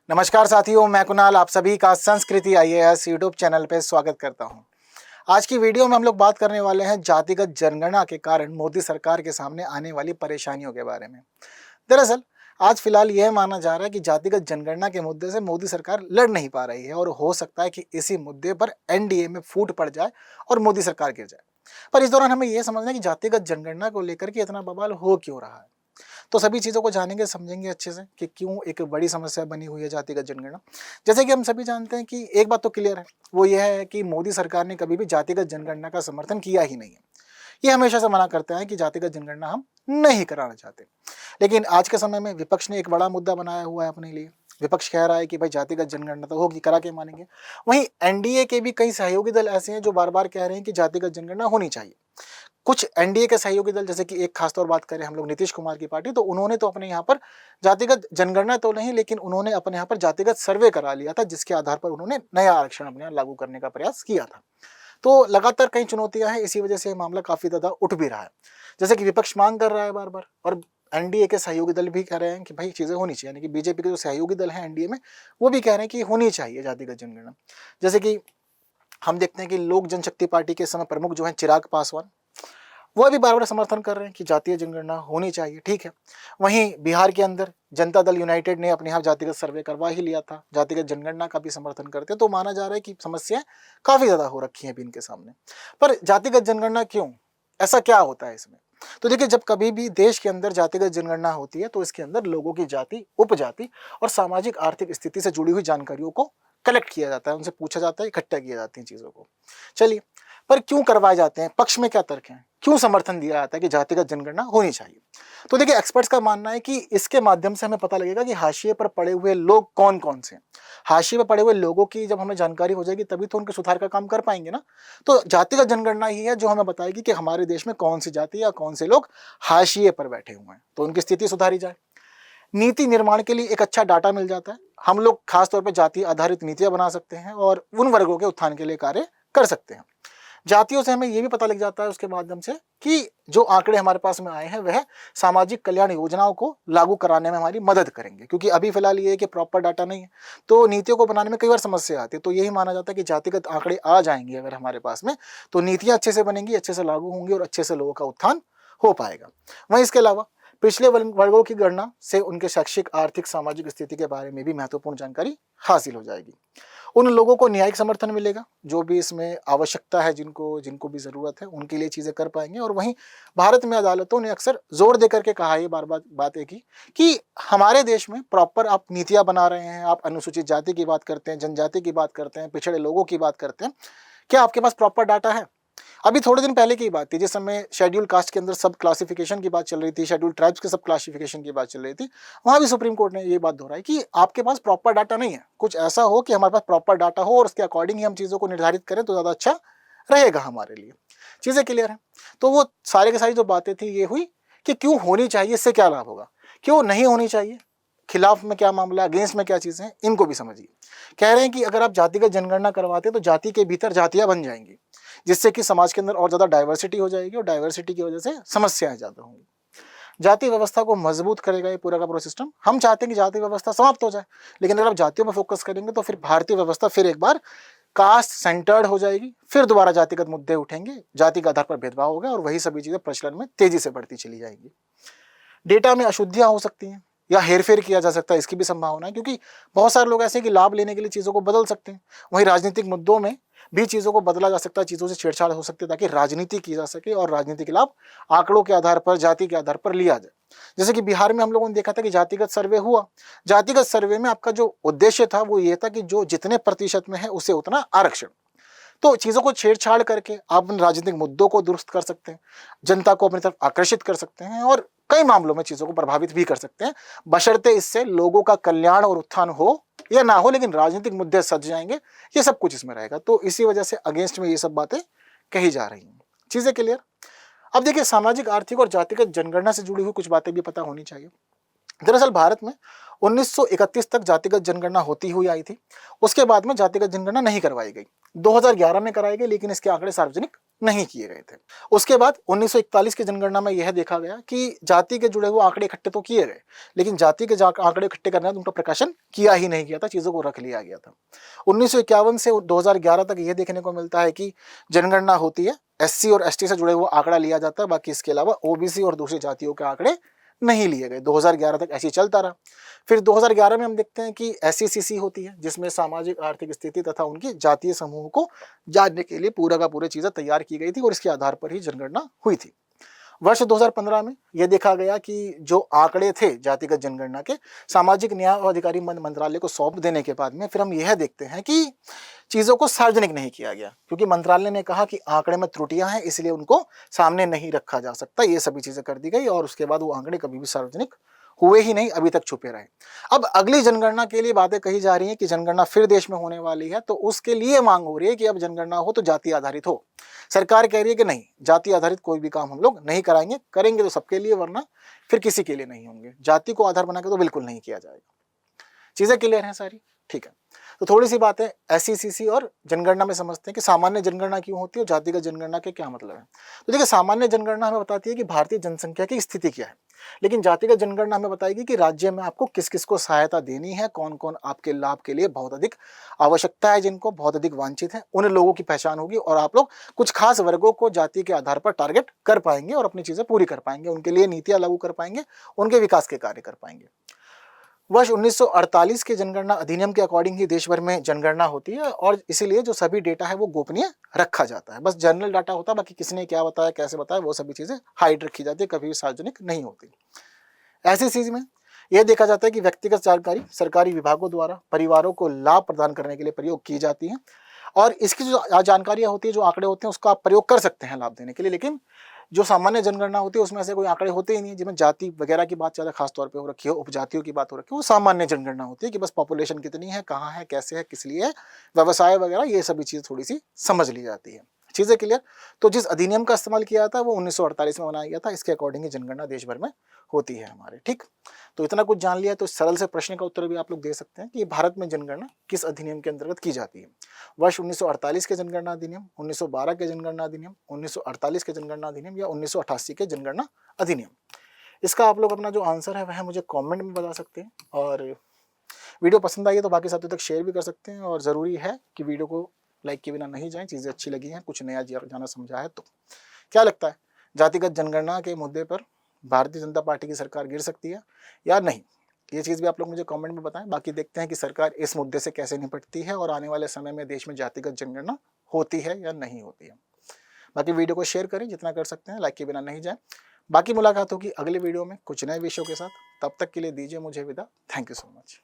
नमस्कार साथियों, मैं कुणाल आप सभी का संस्कृति आईएएस यूट्यूब चैनल पे स्वागत करता हूं। आज की वीडियो में हम लोग बात करने वाले हैं जातिगत जनगणना के कारण मोदी सरकार के सामने आने वाली परेशानियों के बारे में। दरअसल आज फिलहाल यह माना जा रहा है कि जातिगत जनगणना के मुद्दे से मोदी सरकार लड़ नहीं पा रही है और हो सकता है कि इसी मुद्दे पर एनडीए में फूट पड़ जाए और मोदी सरकार गिर जाए। पर इस दौरान हमें यह समझना है कि जातिगत जनगणना को लेकर के इतना बवाल हो क्यों रहा है। तो सभी चीज़ों को जानेंगे समझेंगे अच्छे से कि क्यों एक बड़ी समस्या बनी हुई है जातिगत जनगणना। जैसे कि हम सभी जानते हैं कि एक बात तो क्लियर है, वो यह है कि मोदी सरकार ने कभी भी जातिगत जनगणना का समर्थन किया ही नहीं है। ये हमेशा से मना करते हैं कि जातिगत जनगणना हम नहीं कराना चाहते। लेकिन आज के समय में विपक्ष ने एक बड़ा मुद्दा बनाया हुआ है अपने लिए। विपक्ष कह रहा है कि भाई जातिगत जनगणना तो होगी, करा के मानेंगे। वहीं एनडीए के भी कई सहयोगी दल ऐसे हैं जो बार बार कह रहे हैं कि जातिगत जनगणना होनी चाहिए। कुछ एनडीए के सहयोगी दल, जैसे कि एक खासतौर बात करें हम लोग नीतीश कुमार की पार्टी, तो उन्होंने तो अपने यहाँ पर जातिगत जनगणना तो नहीं, लेकिन उन्होंने अपने यहाँ पर जातिगत सर्वे करा लिया था, जिसके आधार पर उन्होंने नया आरक्षण अपने यहाँ लागू करने का प्रयास किया था। तो लगातार कई चुनौतियां हैं, इसी वजह से ये मामला काफी ज्यादा उठ भी रहा है। जैसे कि विपक्ष मांग कर रहा है बार बार, और एनडीए के सहयोगी दल भी कह रहे हैं कि भाई चीजें होनी चाहिए, यानी कि बीजेपी के जो सहयोगी दल हैं एनडीए में, वो भी कह रहे हैं कि होनी चाहिए जातिगत जनगणना। जैसे कि हम देखते हैं कि लोक जनशक्ति पार्टी के समय प्रमुख जो है चिराग पासवान, वो भी बार बार समर्थन कर रहे हैं कि जातीय जनगणना होनी चाहिए, ठीक है। वहीं बिहार के अंदर जनता दल यूनाइटेड ने अपने यहाँ जातिगत सर्वे करवा ही लिया था, जातिगत जनगणना का भी समर्थन करते हैं। तो माना जा रहा है कि समस्याएं काफी ज्यादा हो रखी हैं अभी इनके सामने। पर जातिगत जनगणना क्यों, ऐसा क्या होता है इसमें? तो देखिए, जब कभी भी देश के अंदर जातिगत जनगणना होती है तो इसके अंदर लोगों की जाति, उपजाति और सामाजिक आर्थिक स्थिति से जुड़ी हुई जानकारियों को कलेक्ट किया जाता है, उनसे पूछा जाता है, इकट्ठा किया जाती हैं चीजों को। चलिए, पर क्यों करवाए जाते हैं, पक्ष में क्या तर्क हैं, क्यों समर्थन दिया जाता है कि जातिगत जनगणना होनी चाहिए? तो देखिए, एक्सपर्ट्स का मानना है कि इसके माध्यम से हमें पता लगेगा कि हाशिए पर पड़े हुए लोग कौन कौन से हैं। हाशिए पर पड़े हुए लोगों की जब हमें जानकारी हो जाएगी तभी तो उनके सुधार का काम कर पाएंगे ना। तो जातिगत जनगणना ही है जो हमें बताएगी कि हमारे देश में कौन सी जाति या कौन से लोग हाशिए पर बैठे हुए हैं, तो उनकी स्थिति सुधारी जाए। नीति निर्माण के लिए एक अच्छा डाटा मिल जाता है, हम लोग खासतौर पर जाति आधारित नीतियां बना सकते हैं और उन वर्गों के उत्थान के लिए कार्य कर सकते हैं। जातियों से हमें यह भी पता लग जाता है उसके माध्यम से कि जो आंकड़े हमारे पास में आए हैं वह सामाजिक कल्याण योजनाओं को लागू कराने में हमारी मदद करेंगे, क्योंकि अभी फिलहाल ये है कि प्रॉपर डाटा नहीं है, तो नीतियों को बनाने में कई बार समस्या आती है। तो यही माना जाता है कि जातिगत आंकड़े आ जाएंगे अगर हमारे पास में, तो नीतियां अच्छे से बनेंगी, अच्छे से लागू होंगी और अच्छे से लोगों का उत्थान हो पाएगा। वहीं इसके अलावा पिछले वर्गों की गणना से उनके शैक्षिक, आर्थिक, सामाजिक स्थिति के बारे में भी महत्वपूर्ण जानकारी हासिल हो जाएगी। उन लोगों को न्यायिक समर्थन मिलेगा जो भी इसमें आवश्यकता है, जिनको जिनको भी जरूरत है, उनके लिए चीजें कर पाएंगे। और वहीं भारत में अदालतों ने अक्सर जोर देकर के कहा है, बार बार बात है कि हमारे देश में प्रॉपर आप नीतियां बना रहे हैं, आप अनुसूचित जाति की बात करते हैं, जनजाति की बात करते हैं, पिछड़े लोगों की बात करते हैं, क्या आपके पास प्रॉपर डाटा है? अभी थोड़े दिन पहले की बात थी जिस समय शेड्यूल कास्ट के अंदर सब क्लासिफिकेशन की बात चल रही थी, शेड्यूल ट्राइब्स के सब क्लासिफिकेशन की बात चल रही थी, वहां भी सुप्रीम कोर्ट ने ये बात दोहराई कि आपके पास प्रॉपर डाटा नहीं है। कुछ ऐसा हो कि हमारे पास प्रॉपर डाटा हो और उसके अकॉर्डिंग ही हम चीजों को निर्धारित करें तो ज्यादा अच्छा रहेगा हमारे लिए। चीजें क्लियर है? तो वो सारे की सारी जो बातें थी ये हुई कि क्यों होनी चाहिए, इससे क्या लाभ होगा, क्यों नहीं होनी चाहिए, खिलाफ में क्या मामला, अगेंस्ट में क्या चीजें हैं, इनको भी समझिए। कह रहे हैं कि अगर आप जातिगत जनगणना करवाते तो जाति के भीतर जातियां बन जाएंगी, जिससे कि समाज के अंदर और ज्यादा डाइवर्सिटी हो जाएगी और डाइवर्सिटी की वजह से समस्याएं ज्यादा होंगी। जाति व्यवस्था को मजबूत करेगा ये पूरा का पूरा सिस्टम। हम चाहते हैं कि जाति व्यवस्था समाप्त हो जाए, लेकिन अगर आप जातियों पर फोकस करेंगे तो फिर भारतीय व्यवस्था फिर एक बार कास्ट सेंटर्ड हो जाएगी, फिर दोबारा जातिगत मुद्दे उठेंगे, जाति के आधार पर भेदभाव होगा और वही सभी चीजें प्रचलन में तेजी से बढ़ती चली जाएंगी। डेटा में अशुद्धियां हो सकती हैं या हेरफेर किया जा सकता है, इसकी भी संभावना है, क्योंकि बहुत सारे लोग ऐसे हैं कि लाभ लेने के लिए चीज़ों को बदल सकते हैं। वहीं राजनीतिक मुद्दों में भी चीज़ों को बदला जा सकता है, चीज़ों से छेड़छाड़ हो सकती है ताकि राजनीति की जा सके और राजनीतिक लाभ आंकड़ों के आधार पर, जाति के आधार पर लिया जाए। जैसे कि बिहार में हम लोगों ने देखा था कि जातिगत सर्वे हुआ। जातिगत सर्वे में आपका जो उद्देश्य था वो ये था कि जो जितने प्रतिशत में है उसे उतना आरक्षण। तो चीज़ों को छेड़छाड़ करके आप राजनीतिक मुद्दों को दुरुस्त कर सकते हैं, जनता को अपनी तरफ आकर्षित कर सकते हैं और कई मामलों में चीज़ों को प्रभावित भी कर सकते हैं, बशर्ते इससे लोगों का कल्याण और उत्थान हो या ना हो, लेकिन राजनीतिक मुद्दे सज जाएंगे, ये सब कुछ इसमें रहेगा। तो इसी वजह से अगेंस्ट में ये सब बातें कही जा रही हैं। चीज़ें क्लियर? अब देखिए, सामाजिक, आर्थिक और जातिगत जनगणना से जुड़ी हुई कुछ बातें भी पता होनी चाहिए। दरअसल भारत में 1931 तक जातिगत जनगणना होती हुई आई थी। उसके बाद में जातिगत जनगणना नहीं करवाई गई। 2011 में कराई गई, लेकिन इसके आंकड़े सार्वजनिक नहीं किए गए थे। उसके बाद 1941 की जनगणना में यह देखा गया कि जाति के जुड़े हुए आंकड़े इकट्ठे तो किए गए, लेकिन जाति के आंकड़े इकट्ठे करने का उनका प्रकाशन किया ही नहीं गया था, चीजों को रख लिया गया था। 1951 से 2011 तक यह देखने को मिलता है कि जनगणना होती है, एससी और एसटी से जुड़े हुए आंकड़ा लिया जाता है, बाकी इसके अलावा ओबीसी और दूसरी जातियों के आंकड़े नहीं लिए गए। 2011 तक ऐसे ही चलता रहा। फिर 2011 में हम देखते हैं कि SECC होती है, जिसमें सामाजिक आर्थिक स्थिति तथा उनकी जातीय समूह को जानने के लिए पूरा का पूरे चीजें तैयार की गई थी और इसके आधार पर ही जनगणना हुई थी। वर्ष 2015 में यह देखा गया कि जो आंकड़े थे जातिगत जनगणना के, सामाजिक न्याय और अधिकारी मंत्रालय को सौंप देने के बाद में फिर हम यह देखते हैं कि चीजों को सार्वजनिक नहीं किया गया, क्योंकि मंत्रालय ने कहा कि आंकड़े में त्रुटियां हैं, इसलिए उनको सामने नहीं रखा जा सकता। ये सभी चीजें कर दी गई और उसके बाद वो आंकड़े कभी भी सार्वजनिक हुए ही नहीं, अभी तक छुपे रहे। अब अगली जनगणना के लिए बातें कही जा रही हैं कि जनगणना फिर देश में होने वाली है, तो उसके लिए मांग हो रही है कि अब जनगणना हो तो जाति आधारित हो। सरकार कह रही है कि नहीं, जाति आधारित कोई भी काम हम लोग नहीं कराएंगे, करेंगे तो सबके लिए, वरना फिर किसी के लिए नहीं होंगे। जाति को आधार बना के तो बिल्कुल नहीं किया जाएगा। चीजें क्लियर हैं सारी? ठीक है। तो थोड़ी सी बातें SECC और जनगणना में समझते हैं कि सामान्य जनगणना क्यों होती है और जातिगत जनगणना के क्या मतलब है। तो देखिए, सामान्य जनगणना हमें बताती है कि भारतीय जनसंख्या की स्थिति क्या है, लेकिन जातिगत जनगणना हमें बताएगी कि राज्य में आपको किस किस को सहायता देनी है, कौन कौन आपके लाभ के लिए बहुत अधिक आवश्यकता है, जिनको बहुत अधिक वांछित है, उन लोगों की पहचान होगी और आप लोग कुछ खास वर्गों को जाति के आधार पर टारगेट कर पाएंगे और अपनी चीजें पूरी कर पाएंगे, उनके लिए नीतियां लागू कर पाएंगे, उनके विकास के कार्य कर पाएंगे। वर्ष 1948 के जनगणना अधिनियम के अकॉर्डिंग ही देश भर में जनगणना होती है और इसीलिए जो सभी डेटा है वो गोपनीय रखा जाता है। बस जनरल डाटा होता है, बाकी किसने क्या बताया, कैसे बताया, वो सभी चीजें हाइड रखी जाती है, कभी भी सार्वजनिक नहीं होती। ऐसी चीज में यह देखा जाता है कि व्यक्तिगत जानकारी सरकारी विभागों द्वारा परिवारों को लाभ प्रदान करने के लिए प्रयोग की जाती है और इसकी जो जानकारियां होती है, जो आंकड़े होते हैं, उसका आप प्रयोग कर सकते हैं लाभ देने के लिए। लेकिन जो सामान्य जनगणना होती है उसमें ऐसे कोई आंकड़े होते ही नहीं, जिसमें जाति वगैरह की बात ज़्यादा खास तौर पे हो रखी है, उपजातियों की बात हो रखी है। वो सामान्य जनगणना होती है कि बस पॉपुलेशन कितनी है, कहाँ है, कैसे है, किस लिए है, व्यवसाय वगैरह, ये सभी चीज़ थोड़ी सी समझ ली जाती है। चीज़ें क्लियर? तो जिस अधिनियम का इस्तेमाल किया था वो 1948 में बनाया गया था, इसके अकॉर्डिंग जनगणना देश भर में होती है हमारे। ठीक, तो इतना कुछ जान लिया तो सरल से प्रश्न का उत्तर भी आप लोग दे सकते हैं कि भारत में जनगणना किस अधिनियम के अंतर्गत की जाती है। वर्ष 1948 के जनगणना अधिनियम, 1912 के जनगणना अधिनियम, 1948 के जनगणना अधिनियम या 1988 के जनगणना अधिनियम। इसका आप लोग अपना जो आंसर है वह मुझे कमेंट में बता सकते हैं और वीडियो पसंद आई है तो बाकी साथियों तक शेयर भी कर सकते हैं। और ज़रूरी है कि वीडियो को लाइक के बिना नहीं जाएं, चीज़ें अच्छी लगी हैं, कुछ नया जाना समझा है तो। क्या लगता है, जातिगत जनगणना के मुद्दे पर भारतीय जनता पार्टी की सरकार गिर सकती है या नहीं? ये चीज़ भी आप लोग मुझे कमेंट में बताएं। बाकी देखते हैं कि सरकार इस मुद्दे से कैसे निपटती है और आने वाले समय में देश में जातिगत जनगणना होती है या नहीं होती है। बाकी वीडियो को शेयर करें जितना कर सकते हैं, लाइक के बिना नहीं जाए। बाकी मुलाकात होगी अगले वीडियो में कुछ नए विषयों के साथ। तब तक के लिए दीजिए मुझे विदा। Thank you so much.